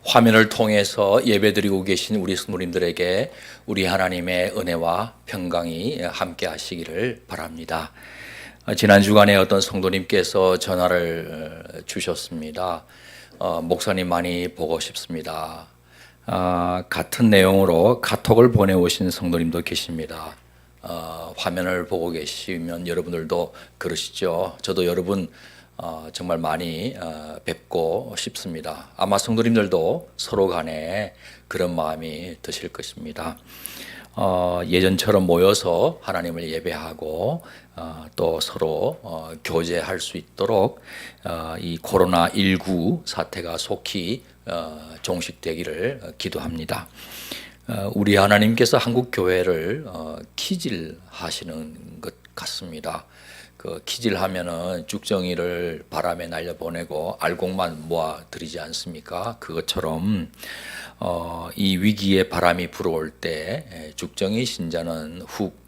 화면을 통해서 예배드리고 계신 우리 성도님들에게 우리 하나님의 은혜와 평강이 함께 하시기를 바랍니다. 지난 주간에 어떤 성도님께서 전화를 주셨습니다. 목사님 많이 보고 싶습니다. 같은 내용으로 카톡을 보내오신 성도님도 계십니다. 화면을 보고 계시면 여러분들도 그러시죠. 저도 여러분 정말 많이 뵙고 싶습니다. 아마 성도님들도 서로 간에 그런 마음이 드실 것입니다. 예전처럼 모여서 하나님을 예배하고 또 서로 교제할 수 있도록 이 코로나19 사태가 속히 종식되기를 기도합니다. 우리 하나님께서 한국 교회를 키질하시는 것 같습니다. 그 키질하면은 쭉정이를 바람에 날려보내고 알곡만 모아 드리지 않습니까? 그것처럼 이 위기에 바람이 불어올 때 쭉정이 신자는 훅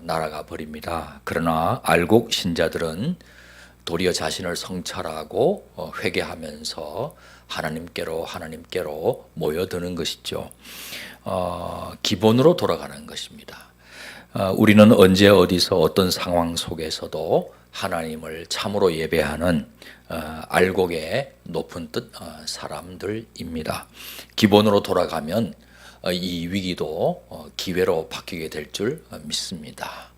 날아가 버립니다. 그러나 알곡 신자들은 도리어 자신을 성찰하고 회개하면서 하나님께로 모여드는 것이죠. 기본으로 돌아가는 것입니다. 우리는 언제 어디서 어떤 상황 속에서도 하나님을 참으로 예배하는 알곡의 높은 뜻 사람들입니다. 기본으로 돌아가면 이 위기도 기회로 바뀌게 될 줄 믿습니다.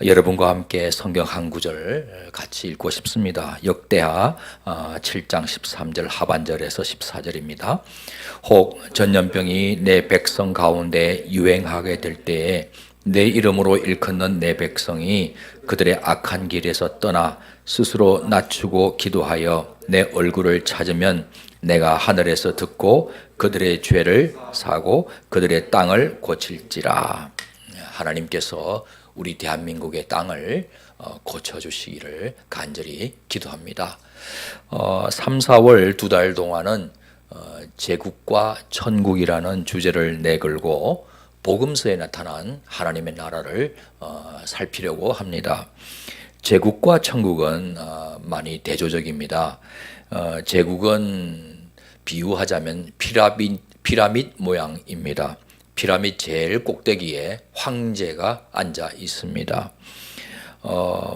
여러분과 함께 성경 한 구절 같이 읽고 싶습니다. 역대하 7장 13절 하반절에서 14절입니다. 혹 전염병이 내 백성 가운데 유행하게 될 때에 내 이름으로 일컫는 내 백성이 그들의 악한 길에서 떠나 스스로 낮추고 기도하여 내 얼굴을 찾으면 내가 하늘에서 듣고 그들의 죄를 사고 그들의 땅을 고칠지라. 하나님께서 우리 대한민국의 땅을 고쳐주시기를 간절히 기도합니다. 3, 4월 2달 동안은 제국과 천국이라는 주제를 내걸고 복음서에 나타난 하나님의 나라를 살피려고 합니다. 제국과 천국은 많이 대조적입니다. 제국은 비유하자면 피라밋 모양입니다. 피라밋 제일 꼭대기에 황제가 앉아 있습니다.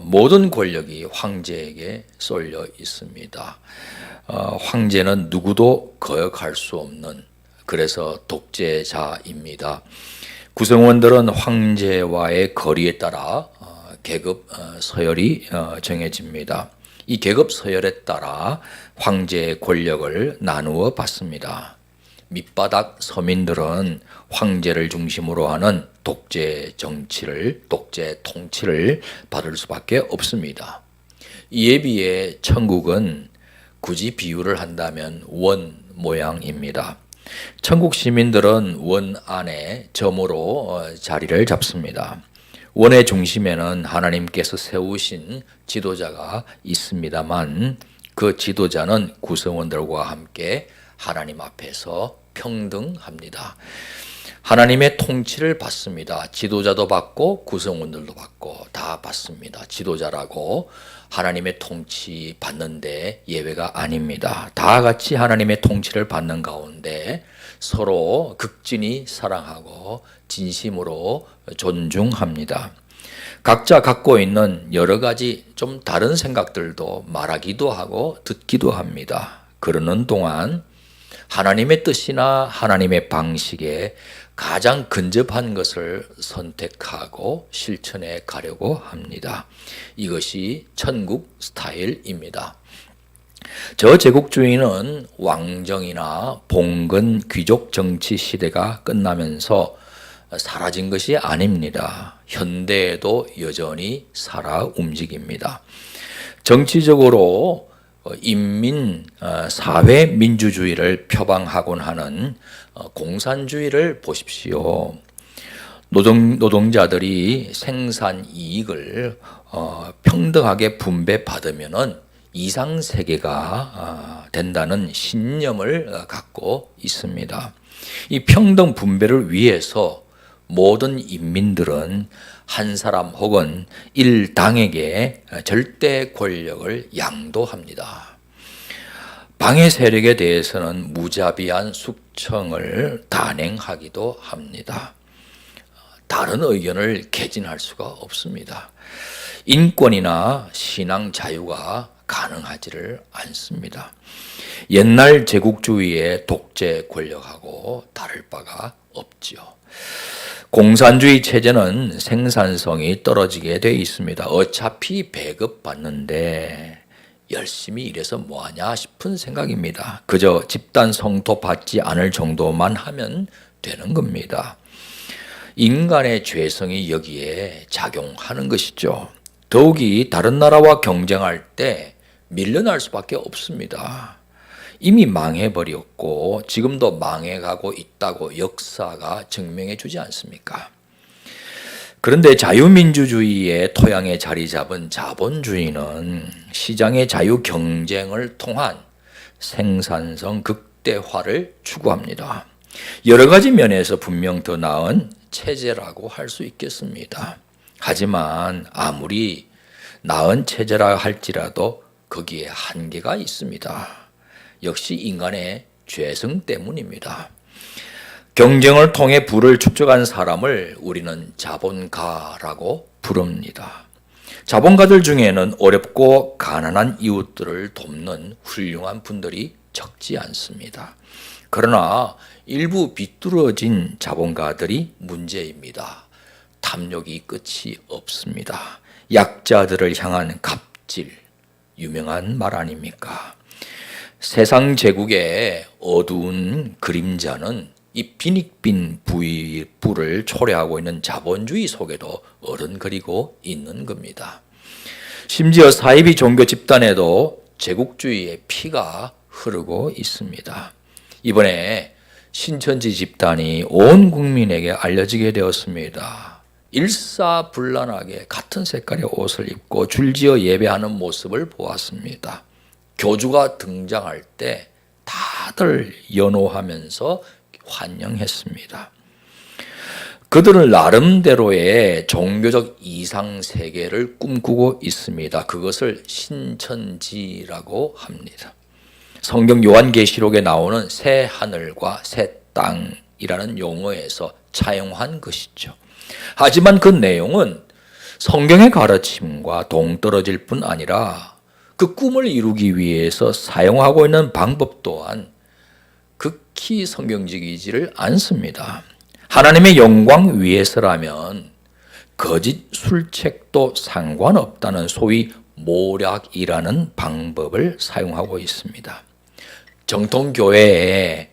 모든 권력이 황제에게 쏠려 있습니다. 황제는 누구도 거역할 수 없는, 그래서 독재자입니다. 구성원들은 황제와의 거리에 따라 계급 서열이 정해집니다. 이 계급 서열에 따라 황제의 권력을 나누어 받습니다. 밑바닥 서민들은 황제를 중심으로 하는 독재 통치를 받을 수밖에 없습니다. 이에 비해 천국은 굳이 비유를 한다면 원 모양입니다. 천국 시민들은 원 안에 점으로 자리를 잡습니다. 원의 중심에는 하나님께서 세우신 지도자가 있습니다만 그 지도자는 구성원들과 함께 하나님 앞에서 평등합니다. 하나님의 통치를 받습니다. 지도자도 받고 구성원들도 받고 다 받습니다. 지도자라고 하나님의 통치 받는데 예외가 아닙니다. 다 같이 하나님의 통치를 받는 가운데 서로 극진히 사랑하고 진심으로 존중합니다. 각자 갖고 있는 여러 가지 좀 다른 생각들도 말하기도 하고 듣기도 합니다. 그러는 동안 하나님의 뜻이나 하나님의 방식에 가장 근접한 것을 선택하고 실천해 가려고 합니다. 이것이 천국 스타일입니다. 저 제국주의는 왕정이나 봉건 귀족 정치 시대가 끝나면서 사라진 것이 아닙니다. 현대에도 여전히 살아 움직입니다. 정치적으로 인민 사회 민주주의를 표방하곤 하는 공산주의를 보십시오. 노동자들이 생산 이익을 평등하게 분배받으면은 이상 세계가 된다는 신념을 갖고 있습니다. 이 평등 분배를 위해서 모든 인민들은 한 사람 혹은 일당에게 절대 권력을 양도합니다. 방해 세력에 대해서는 무자비한 숙청을 단행하기도 합니다. 다른 의견을 개진할 수가 없습니다. 인권이나 신앙 자유가 가능하지를 않습니다. 옛날 제국주의의 독재 권력하고 다를 바가 없지요. 공산주의 체제는 생산성이 떨어지게 돼 있습니다. 어차피 배급받는데 열심히 일해서 뭐하냐 싶은 생각입니다. 그저 집단 성토 받지 않을 정도만 하면 되는 겁니다. 인간의 죄성이 여기에 작용하는 것이죠. 더욱이 다른 나라와 경쟁할 때 밀려날 수밖에 없습니다. 이미 망해버렸고 지금도 망해가고 있다고 역사가 증명해 주지 않습니까? 그런데 자유민주주의의 토양에 자리 잡은 자본주의는 시장의 자유 경쟁을 통한 생산성 극대화를 추구합니다. 여러 가지 면에서 분명 더 나은 체제라고 할 수 있겠습니다. 하지만 아무리 나은 체제라 할지라도 거기에 한계가 있습니다. 역시 인간의 죄성 때문입니다. 경쟁을 통해 부를 축적한 사람을 우리는 자본가라고 부릅니다. 자본가들 중에는 어렵고 가난한 이웃들을 돕는 훌륭한 분들이 적지 않습니다. 그러나 일부 비뚤어진 자본가들이 문제입니다. 탐욕이 끝이 없습니다. 약자들을 향한 갑질, 유명한 말 아닙니까? 세상 제국의 어두운 그림자는 이 빈익빈 부를 초래하고 있는 자본주의 속에도 어른거리고 있는 겁니다. 심지어 사이비 종교 집단에도 제국주의의 피가 흐르고 있습니다. 이번에 신천지 집단이 온 국민에게 알려지게 되었습니다. 일사불란하게 같은 색깔의 옷을 입고 줄지어 예배하는 모습을 보았습니다. 교주가 등장할 때 다들 연호하면서 환영했습니다. 그들은 나름대로의 종교적 이상세계를 꿈꾸고 있습니다. 그것을 신천지라고 합니다. 성경 요한계시록에 나오는 새 하늘과 새 땅이라는 용어에서 차용한 것이죠. 하지만 그 내용은 성경의 가르침과 동떨어질 뿐 아니라 그 꿈을 이루기 위해서 사용하고 있는 방법 또한 극히 성경적이지를 않습니다. 하나님의 영광 위해서라면 거짓 술책도 상관없다는 소위 모략이라는 방법을 사용하고 있습니다. 정통교회의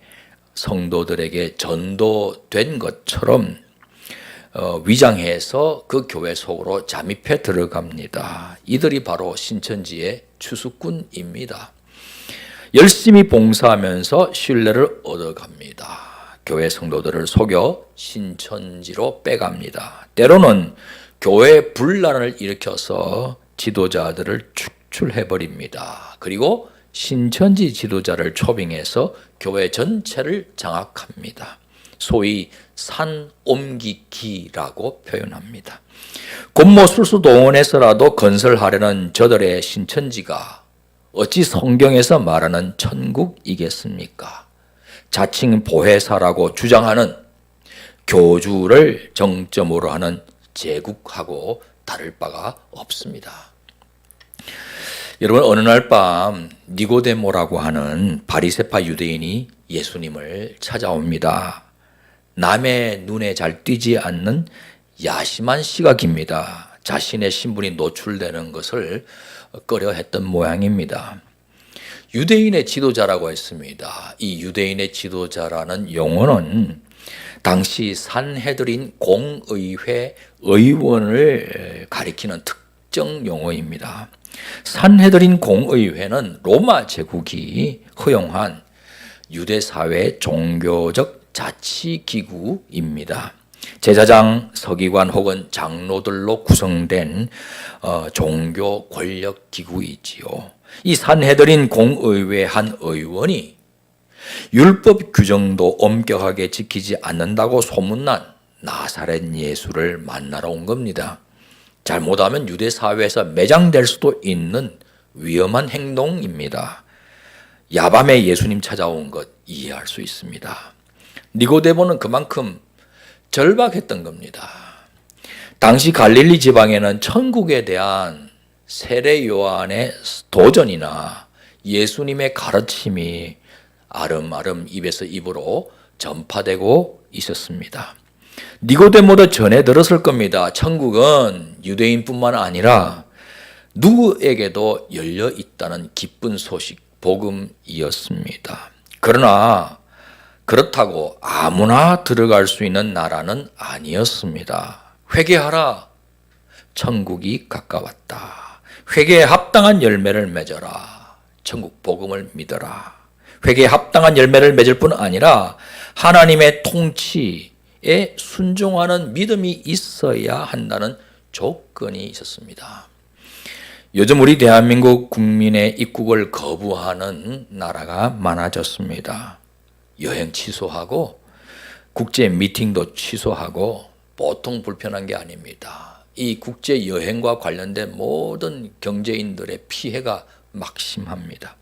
성도들에게 전도된 것처럼 위장해서 그 교회 속으로 잠입해 들어갑니다. 이들이 바로 신천지의 추수꾼입니다. 열심히 봉사하면서 신뢰를 얻어갑니다. 교회 성도들을 속여 신천지로 빼갑니다. 때로는 교회 분란을 일으켜서 지도자들을 축출해버립니다. 그리고 신천지 지도자를 초빙해서 교회 전체를 장악합니다. 소위 산옮기기라고 표현합니다. 곤모술수동원해서라도 건설하려는 저들의 신천지가 어찌 성경에서 말하는 천국이겠습니까? 자칭 보혜사라고 주장하는 교주를 정점으로 하는 제국하고 다를 바가 없습니다. 여러분, 어느 날 밤 니고데모라고 하는 바리새파 유대인이 예수님을 찾아옵니다. 남의 눈에 잘 띄지 않는 야심한 시각입니다. 자신의 신분이 노출되는 것을 꺼려했던 모양입니다. 유대인의 지도자라고 했습니다. 이 유대인의 지도자라는 용어는 당시 산헤드린 공의회 의원을 가리키는 특정 용어입니다. 산헤드린 공의회는 로마 제국이 허용한 유대사회 종교적 자치기구입니다. 제사장, 서기관 혹은 장로들로 구성된 종교 권력기구이지요. 이 산헤드린 공의회 한 의원이 율법 규정도 엄격하게 지키지 않는다고 소문난 나사렛 예수를 만나러 온 겁니다. 잘못하면 유대 사회에서 매장될 수도 있는 위험한 행동입니다. 야밤에 예수님 찾아온 것 이해할 수 있습니다. 니고데모는 그만큼 절박했던 겁니다. 당시 갈릴리 지방에는 천국에 대한 세례 요한의 도전이나 예수님의 가르침이 아름아름 입에서 입으로 전파되고 있었습니다. 니고데모도 전해 들었을 겁니다. 천국은 유대인뿐만 아니라 누구에게도 열려 있다는 기쁜 소식, 복음이었습니다. 그러나 그렇다고 아무나 들어갈 수 있는 나라는 아니었습니다. 회개하라. 천국이 가까웠다. 회개에 합당한 열매를 맺어라. 천국 복음을 믿어라. 회개에 합당한 열매를 맺을 뿐 아니라 하나님의 통치에 순종하는 믿음이 있어야 한다는 조건이 있었습니다. 요즘 우리 대한민국 국민의 입국을 거부하는 나라가 많아졌습니다. 여행 취소하고 국제 미팅도 취소하고 보통 불편한 게 아닙니다. 이 국제 여행과 관련된 모든 경제인들의 피해가 막심합니다.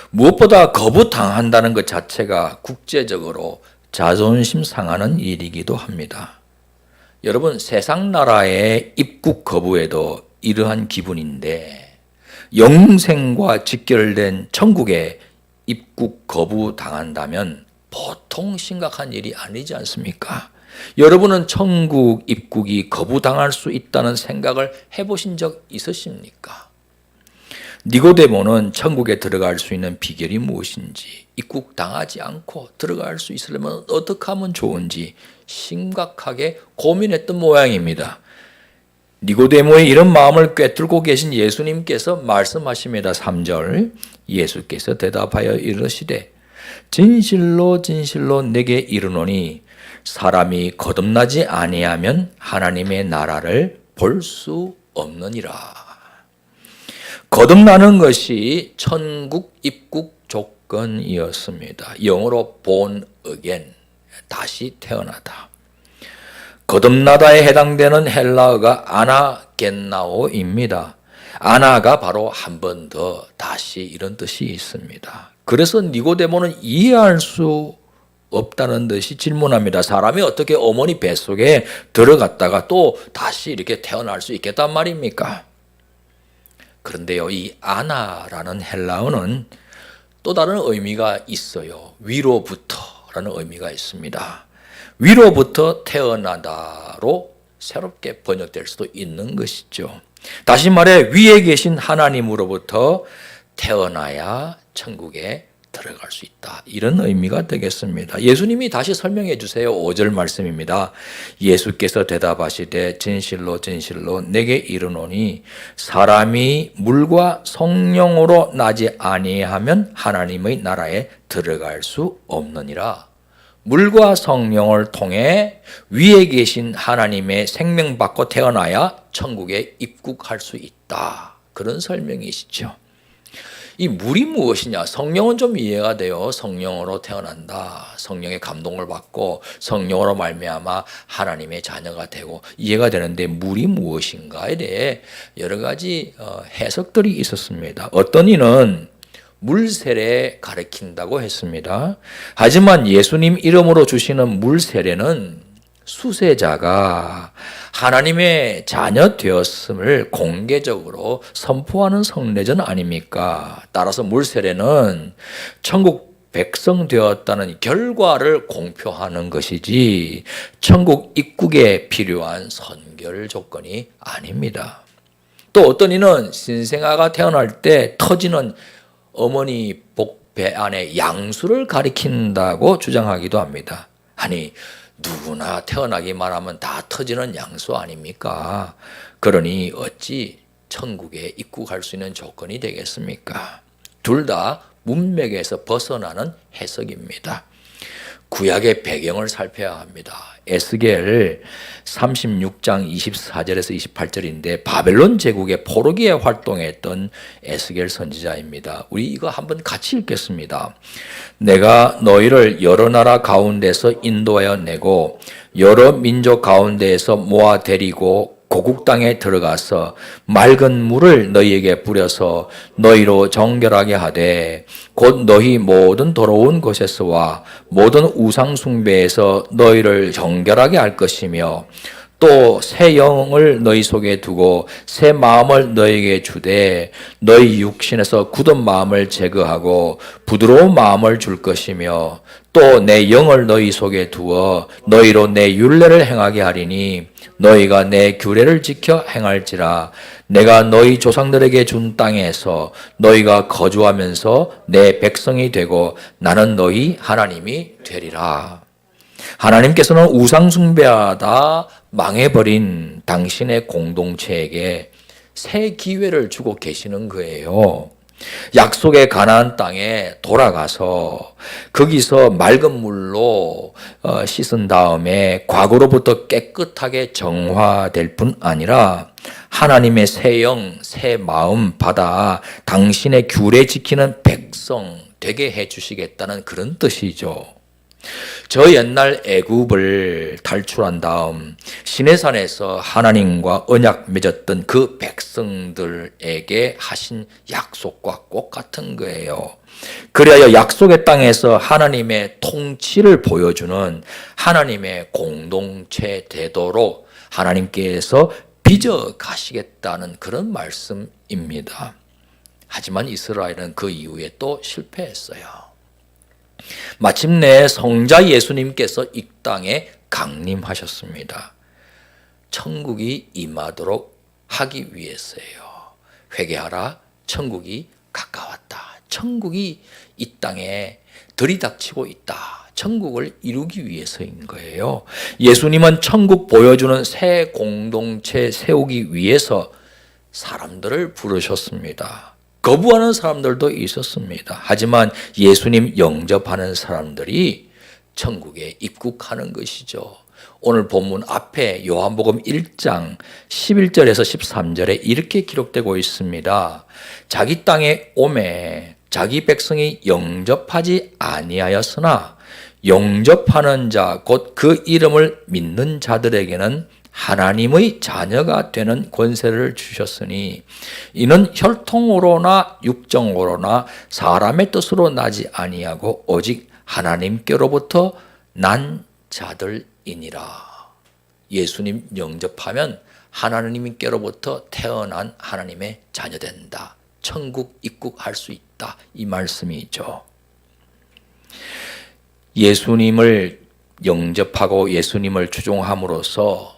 무엇보다 거부당한다는 것 자체가 국제적으로 자존심 상하는 일이기도 합니다. 여러분, 세상 나라의 입국 거부에도 이러한 기분인데 영생과 직결된 천국에 입국 거부당한다면 보통 심각한 일이 아니지 않습니까? 여러분은 천국 입국이 거부당할 수 있다는 생각을 해보신 적 있으십니까? 니고데모는 천국에 들어갈 수 있는 비결이 무엇인지, 입국당하지 않고 들어갈 수 있으려면 어떻게 하면 좋은지 심각하게 고민했던 모양입니다. 니고데모의 이런 마음을 꿰뚫고 계신 예수님께서 말씀하십니다. 3절, 예수께서 대답하여 이르시되 진실로 진실로 내게 이르노니 사람이 거듭나지 아니하면 하나님의 나라를 볼 수 없느니라. 거듭나는 것이 천국 입국 조건이었습니다. 영어로 born again, 다시 태어나다. 거듭나다에 해당되는 헬라어가 아나겐나오입니다. 아나가 바로 한 번 더, 다시, 이런 뜻이 있습니다. 그래서 니고데모는 이해할 수 없다는 듯이 질문합니다. 사람이 어떻게 어머니 뱃속에 들어갔다가 또 다시 이렇게 태어날 수 있겠단 말입니까? 그런데요, 이 아나라는 헬라어는 또 다른 의미가 있어요. 위로부터라는 의미가 있습니다. 위로부터 태어나다로 새롭게 번역될 수도 있는 것이죠. 다시 말해 위에 계신 하나님으로부터 태어나야 천국에 들어갈 수 있다. 이런 의미가 되겠습니다. 예수님이 다시 설명해 주세요. 5절 말씀입니다. 예수께서 대답하시되 진실로 진실로 내게 이르노니 사람이 물과 성령으로 나지 아니하면 하나님의 나라에 들어갈 수 없느니라. 물과 성령을 통해 위에 계신 하나님의 생명 받고 태어나야 천국에 입국할 수 있다. 그런 설명이시죠. 이 물이 무엇이냐? 성령은 좀 이해가 돼요. 성령으로 태어난다. 성령의 감동을 받고 성령으로 말미암아 하나님의 자녀가 되고 이해가 되는데 물이 무엇인가에 대해 여러 가지 해석들이 있었습니다. 어떤 이는 물세례 가리킨다고 했습니다. 하지만 예수님 이름으로 주시는 물세례는 수세자가 하나님의 자녀 되었음을 공개적으로 선포하는 성례전 아닙니까? 따라서 물세례는 천국 백성 되었다는 결과를 공표하는 것이지 천국 입국에 필요한 선결 조건이 아닙니다. 또 어떤 이는 신생아가 태어날 때 터지는 어머니 복배 안에 양수를 가리킨다고 주장하기도 합니다. 아니, 누구나 태어나기만 하면 다 터지는 양수 아닙니까? 그러니 어찌 천국에 입국할 수 있는 조건이 되겠습니까? 둘 다 문맥에서 벗어나는 해석입니다. 구약의 배경을 살펴야 합니다. 에스겔 36장 24절에서 28절인데 바벨론 제국의 포로기에 활동했던 에스겔 선지자입니다. 우리 이거 한번 같이 읽겠습니다. 내가 너희를 여러 나라 가운데서 인도하여 내고 여러 민족 가운데에서 모아 데리고 고국 땅에 들어가서 맑은 물을 너희에게 뿌려서 너희로 정결하게 하되 곧 너희 모든 더러운 것에서와 모든 우상 숭배에서 너희를 정결하게 할 것이며 또 새 영을 너희 속에 두고 새 마음을 너희에게 주되 너희 육신에서 굳은 마음을 제거하고 부드러운 마음을 줄 것이며 또 내 영을 너희 속에 두어 너희로 내 율례를 행하게 하리니 너희가 내 규례를 지켜 행할지라. 내가 너희 조상들에게 준 땅에서 너희가 거주하면서 내 백성이 되고 나는 너희 하나님이 되리라. 하나님께서는 우상 숭배하다 망해버린 당신의 공동체에게 새 기회를 주고 계시는 거예요. 약속의 가나안 땅에 돌아가서 거기서 맑은 물로 씻은 다음에 과거로부터 깨끗하게 정화될 뿐 아니라 하나님의 새 영, 새 마음 받아 당신의 규례 지키는 백성 되게 해주시겠다는 그런 뜻이죠. 저 옛날 애굽을 탈출한 다음 시내산에서 하나님과 언약 맺었던 그 백성들에게 하신 약속과 똑같은 거예요. 그리하여 약속의 땅에서 하나님의 통치를 보여주는 하나님의 공동체 되도록 하나님께서 빚어 가시겠다는 그런 말씀입니다. 하지만 이스라엘은 그 이후에 또 실패했어요. 마침내 성자 예수님께서 이 땅에 강림하셨습니다. 천국이 임하도록 하기 위해서예요. 회개하라, 천국이 가까웠다. 천국이 이 땅에 들이닥치고 있다. 천국을 이루기 위해서인 거예요. 예수님은 천국 보여주는 새 공동체 세우기 위해서 사람들을 부르셨습니다. 거부하는 사람들도 있었습니다. 하지만 예수님 영접하는 사람들이 천국에 입국하는 것이죠. 오늘 본문 앞에 요한복음 1장 11절에서 13절에 이렇게 기록되고 있습니다. 자기 땅에 오매 자기 백성이 영접하지 아니하였으나 영접하는 자 곧 그 이름을 믿는 자들에게는 하나님의 자녀가 되는 권세를 주셨으니 이는 혈통으로나 육정으로나 사람의 뜻으로 나지 아니하고 오직 하나님께로부터 난 자들이니라. 예수님 영접하면 하나님께로부터 태어난 하나님의 자녀 된다. 천국 입국할 수 있다. 이 말씀이죠. 예수님을 영접하고 예수님을 추종함으로써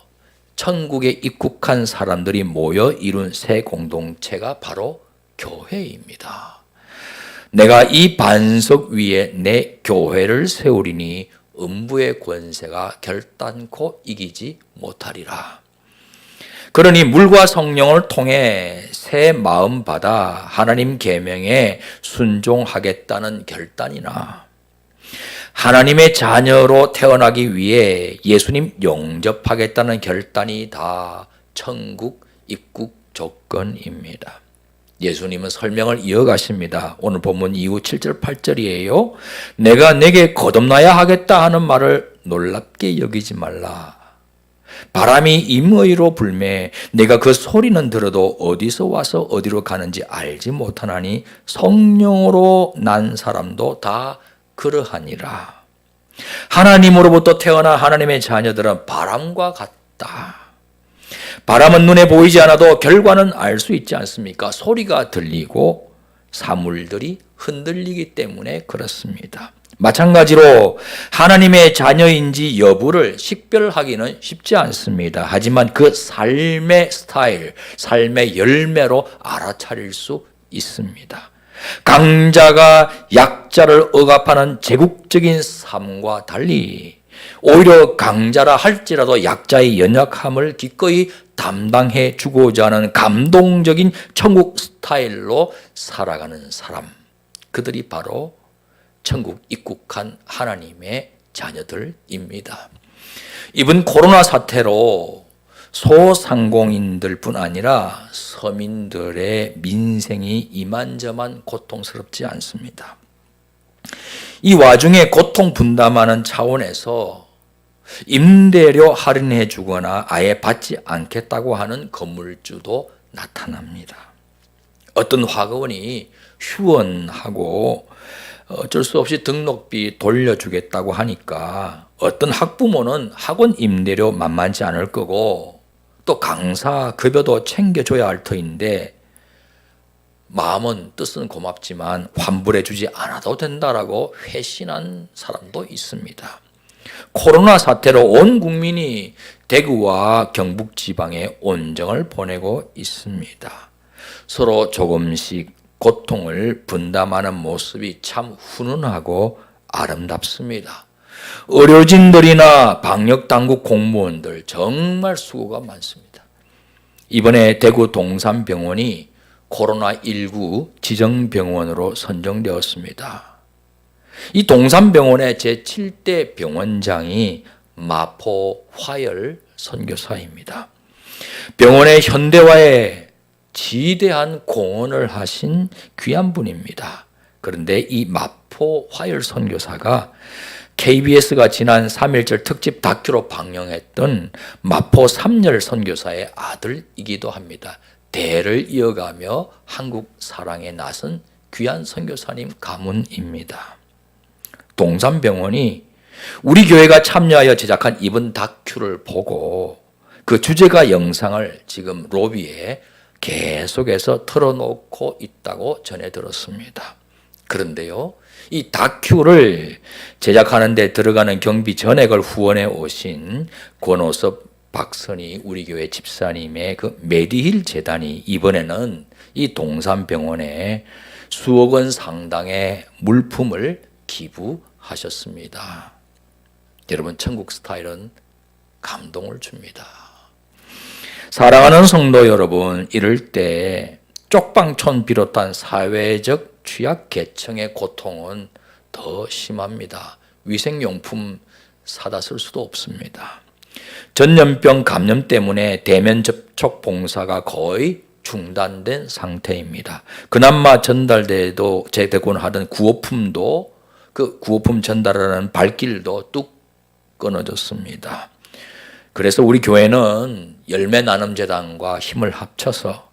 천국에 입국한 사람들이 모여 이룬 새 공동체가 바로 교회입니다. 내가 이 반석 위에 내 교회를 세우리니 음부의 권세가 결단코 이기지 못하리라. 그러니 물과 성령을 통해 새 마음 받아 하나님 계명에 순종하겠다는 결단이나 하나님의 자녀로 태어나기 위해 예수님 영접하겠다는 결단이 다 천국 입국 조건입니다. 예수님은 설명을 이어가십니다. 오늘 본문 이후 7절 8절이에요. 내가 내게 거듭나야 하겠다 하는 말을 놀랍게 여기지 말라. 바람이 임의로 불매 내가 그 소리는 들어도 어디서 와서 어디로 가는지 알지 못하나니 성령으로 난 사람도 다 그러하니라. 하나님으로부터 태어난 하나님의 자녀들은 바람과 같다. 바람은 눈에 보이지 않아도 결과는 알 수 있지 않습니까? 소리가 들리고 사물들이 흔들리기 때문에 그렇습니다. 마찬가지로 하나님의 자녀인지 여부를 식별하기는 쉽지 않습니다. 하지만 그 삶의 스타일, 삶의 열매로 알아차릴 수 있습니다. 강자가 약자를 억압하는 제국적인 삶과 달리 오히려 강자라 할지라도 약자의 연약함을 기꺼이 담당해 주고자 하는 감동적인 천국 스타일로 살아가는 사람, 그들이 바로 천국 입국한 하나님의 자녀들입니다. 이번 코로나 사태로 소상공인들뿐 아니라 서민들의 민생이 이만저만 고통스럽지 않습니다. 이 와중에 고통 분담하는 차원에서 임대료 할인해 주거나 아예 받지 않겠다고 하는 건물주도 나타납니다. 어떤 학원이 휴원하고 어쩔 수 없이 등록비 돌려주겠다고 하니까 어떤 학부모는 학원 임대료 만만치 않을 거고 또 강사 급여도 챙겨줘야 할 터인데 마음은 뜻은 고맙지만 환불해 주지 않아도 된다라고 회신한 사람도 있습니다. 코로나 사태로 온 국민이 대구와 경북 지방에 온정을 보내고 있습니다. 서로 조금씩 고통을 분담하는 모습이 참 훈훈하고 아름답습니다. 의료진들이나 방역당국 공무원들 정말 수고가 많습니다. 이번에 대구 동산병원이 코로나19 지정병원으로 선정되었습니다. 이 동산병원의 제7대 병원장이 마포 화열 선교사입니다. 병원의 현대화에 지대한 공헌을 하신 귀한 분입니다. 그런데 이 마포 화열 선교사가 KBS가 지난 3.1절 특집 다큐로 방영했던 마포 삼열 선교사의 아들이기도 합니다. 대를 이어가며 한국 사랑에 나선 귀한 선교사님 가문입니다. 동산병원이 우리 교회가 참여하여 제작한 이번 다큐를 보고 그 주제가 영상을 지금 로비에 계속해서 틀어놓고 있다고 전해 들었습니다. 그런데요, 이 다큐를 제작하는 데 들어가는 경비 전액을 후원해 오신 권호섭 박선희 우리 교회 집사님의 그 메디힐 재단이 이번에는 이 동산병원에 수억 원 상당의 물품을 기부하셨습니다. 여러분, 천국 스타일은 감동을 줍니다. 사랑하는 성도 여러분, 이럴 때 쪽방촌 비롯한 사회적 취약 계층의 고통은 더 심합니다. 위생용품 사다 쓸 수도 없습니다. 전염병 감염 때문에 대면 접촉 봉사가 거의 중단된 상태입니다. 그나마 전달되도 제되곤 하던 구호품도 그 구호품 전달하는 발길도 뚝 끊어졌습니다. 그래서 우리 교회는 열매나눔재단과 힘을 합쳐서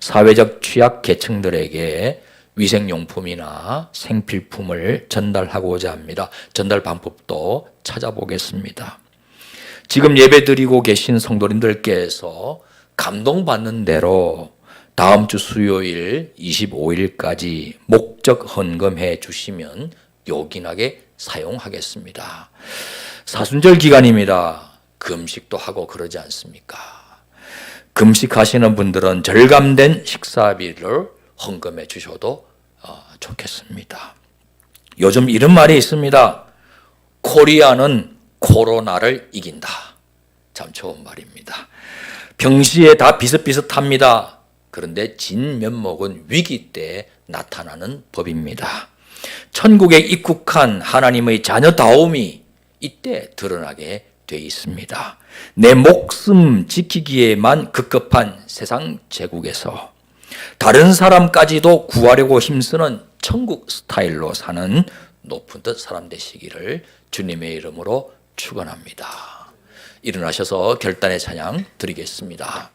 사회적 취약 계층들에게 위생용품이나 생필품을 전달하고자 합니다. 전달 방법도 찾아보겠습니다. 지금 예배드리고 계신 성도님들께서 감동받는 대로 다음 주 수요일 25일까지 목적 헌금해 주시면 요긴하게 사용하겠습니다. 사순절 기간입니다. 금식도 하고 그러지 않습니까? 금식하시는 분들은 절감된 식사비를 헌금해 주셔도 좋겠습니다. 요즘 이런 말이 있습니다. 코리아는 코로나를 이긴다. 참 좋은 말입니다. 평시에 다 비슷비슷합니다. 그런데 진면목은 위기 때 나타나는 법입니다. 천국에 입국한 하나님의 자녀다움이 이때 드러나게 돼 있습니다. 내 목숨 지키기에만 급급한 세상 제국에서 다른 사람까지도 구하려고 힘쓰는 천국 스타일로 사는 높은 뜻 사람 되시기를 주님의 이름으로 축원합니다. 일어나셔서 결단의 찬양 드리겠습니다.